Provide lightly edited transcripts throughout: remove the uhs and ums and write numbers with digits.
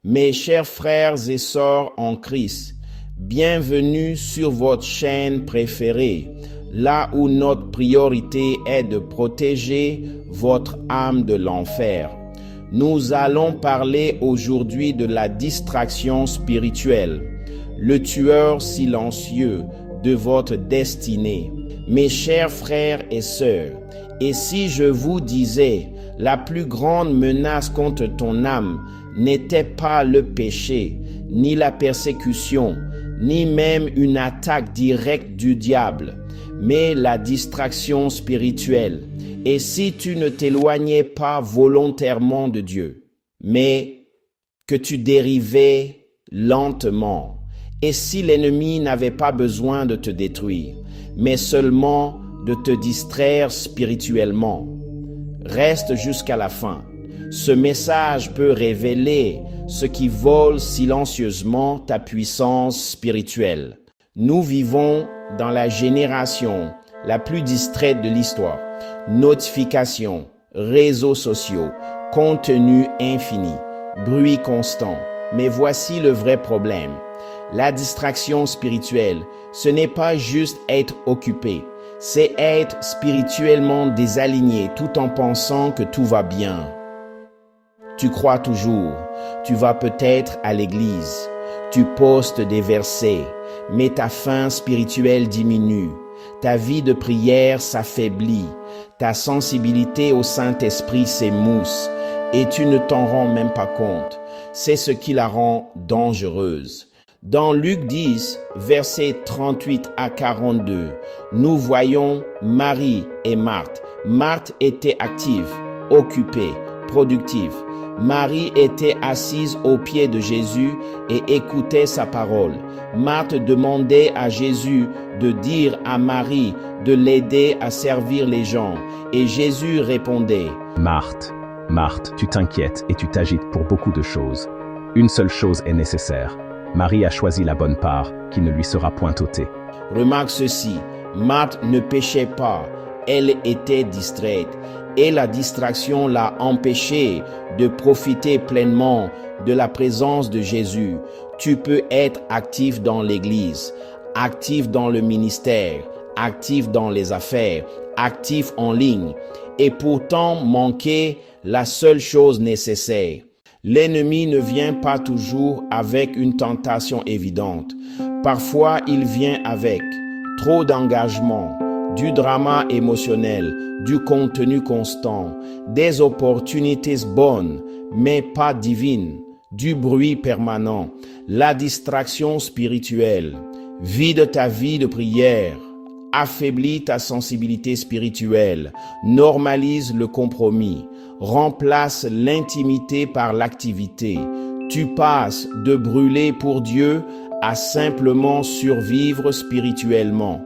Mes chers frères et sœurs en Christ, bienvenue sur votre chaîne préférée, là où notre priorité est de protéger votre âme de l'enfer. Nous allons parler aujourd'hui de la distraction spirituelle, le tueur silencieux de votre destinée. Mes chers frères et sœurs, et si je vous disais, la plus grande menace contre ton âme n'était pas le péché, ni la persécution, ni même une attaque directe du diable, mais la distraction spirituelle. Et si tu ne t'éloignais pas volontairement de Dieu, mais que tu dérivais lentement, et si l'ennemi n'avait pas besoin de te détruire, mais seulement de te distraire spirituellement, reste jusqu'à la fin. Ce message peut révéler ce qui vole silencieusement ta puissance spirituelle. Nous vivons dans la génération la plus distraite de l'histoire. Notifications, réseaux sociaux, contenu infini, bruit constant. Mais voici le vrai problème. La distraction spirituelle, ce n'est pas juste être occupé, c'est être spirituellement désaligné tout en pensant que tout va bien. Tu crois toujours, tu vas peut-être à l'église, tu postes des versets, mais ta faim spirituelle diminue, ta vie de prière s'affaiblit, ta sensibilité au Saint-Esprit s'émousse et tu ne t'en rends même pas compte. C'est ce qui la rend dangereuse. Dans Luc 10, versets 38 à 42, nous voyons Marie et Marthe. Marthe était active, occupée, productive. Marie était assise aux pieds de Jésus et écoutait sa parole. Marthe demandait à Jésus de dire à Marie de l'aider à servir les gens. Et Jésus répondait, « Marthe, Marthe, tu t'inquiètes et tu t'agites pour beaucoup de choses. Une seule chose est nécessaire. Marie a choisi la bonne part, qui ne lui sera point ôtée. » Remarque ceci, Marthe ne péchait pas, elle était distraite. Et la distraction l'a empêchée de profiter pleinement de la présence de Jésus. Tu peux être actif dans l'église, actif dans le ministère, actif dans les affaires, actif en ligne, et pourtant manquer la seule chose nécessaire. L'ennemi ne vient pas toujours avec une tentation évidente. Parfois, il vient avec trop d'engagement, du drama émotionnel, du contenu constant, des opportunités bonnes, mais pas divines, du bruit permanent, la distraction spirituelle. Vide ta vie de prière, affaiblis ta sensibilité spirituelle, normalise le compromis, remplace l'intimité par l'activité. Tu passes de brûler pour Dieu à simplement survivre spirituellement.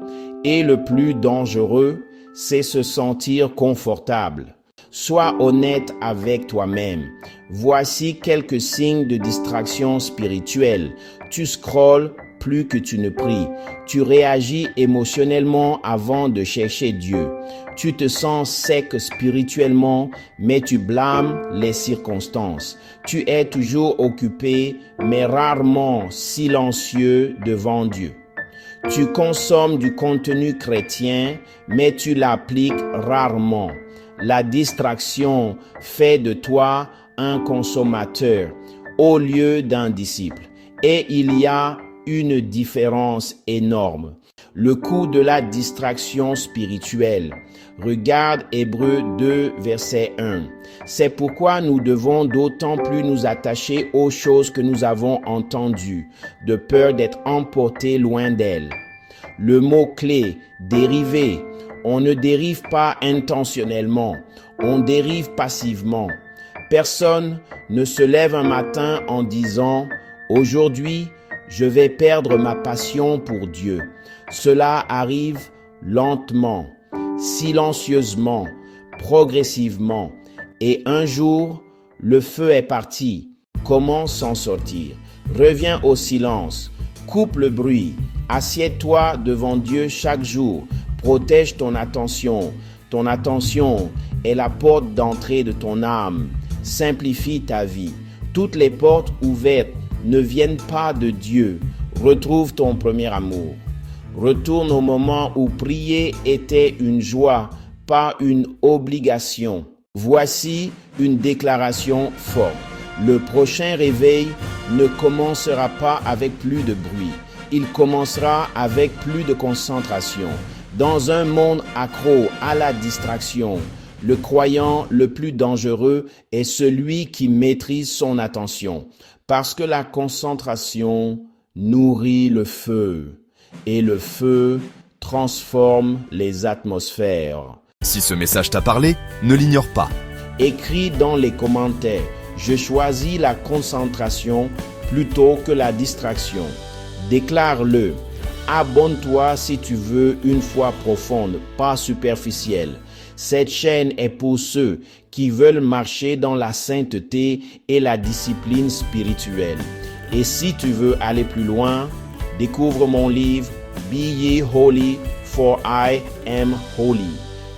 Et le plus dangereux, c'est se sentir confortable. Sois honnête avec toi-même. Voici quelques signes de distraction spirituelle. Tu scrolles plus que tu ne pries. Tu réagis émotionnellement avant de chercher Dieu. Tu te sens sec spirituellement, mais tu blâmes les circonstances. Tu es toujours occupé, mais rarement silencieux devant Dieu. Tu consommes du contenu chrétien, mais tu l'appliques rarement. La distraction fait de toi un consommateur au lieu d'un disciple. Et il y a une différence énorme. Le coût de la distraction spirituelle. Regarde Hébreux 2, verset 1. C'est pourquoi nous devons d'autant plus nous attacher aux choses que nous avons entendues, de peur d'être emportés loin d'elles. Le mot-clé, dériver. On ne dérive pas intentionnellement, on dérive passivement. Personne ne se lève un matin en disant « Aujourd'hui, je vais perdre ma passion pour Dieu ». Cela arrive lentement, silencieusement, progressivement. Et un jour, le feu est parti. Comment s'en sortir? Reviens au silence, coupe le bruit, assieds-toi devant Dieu chaque jour, protège ton attention. Ton attention est la porte d'entrée de ton âme. Simplifie ta vie. Toutes les portes ouvertes ne viennent pas de Dieu. Retrouve ton premier amour. Retourne au moment où prier était une joie, pas une obligation. Voici une déclaration forte. Le prochain réveil ne commencera pas avec plus de bruit. Il commencera avec plus de concentration. Dans un monde accro à la distraction, le croyant le plus dangereux est celui qui maîtrise son attention, parce que la concentration nourrit le feu, et le feu transforme les atmosphères. Si ce message t'a parlé, ne l'ignore pas. Écris dans les commentaires, je choisis la concentration plutôt que la distraction. Déclare-le. Abonne-toi si tu veux une foi profonde, pas superficielle. Cette chaîne est pour ceux qui veulent marcher dans la sainteté et la discipline spirituelle. Et si tu veux aller plus loin, découvre mon livre Be Ye Holy, for I am Holy,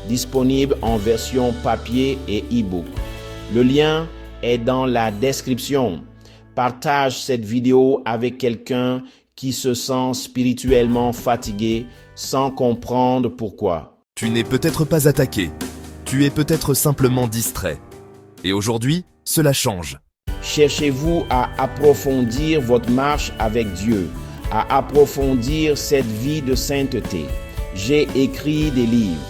disponible en version papier et e-book. Le lien est dans la description. Partage cette vidéo avec quelqu'un qui se sent spirituellement fatigué sans comprendre pourquoi. Tu n'es peut-être pas attaqué. Tu es peut-être simplement distrait. Et aujourd'hui, cela change. Cherchez-vous à approfondir votre marche avec Dieu, à approfondir cette vie de sainteté. J'ai écrit des livres.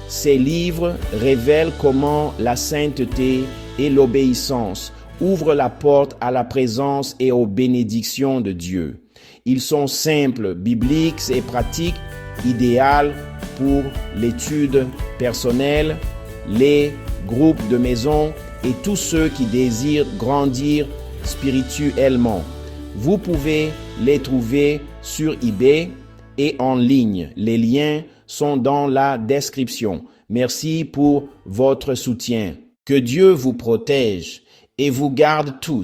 Ces livres révèlent comment la sainteté et l'obéissance ouvrent la porte à la présence et aux bénédictions de Dieu. Ils sont simples, bibliques et pratiques, idéaux pour l'étude personnelle, les groupes de maison et tous ceux qui désirent grandir spirituellement. Vous pouvez les trouver sur eBay et en ligne. Les liens sont dans la description. Merci pour votre soutien. Que Dieu vous protège et vous garde tous.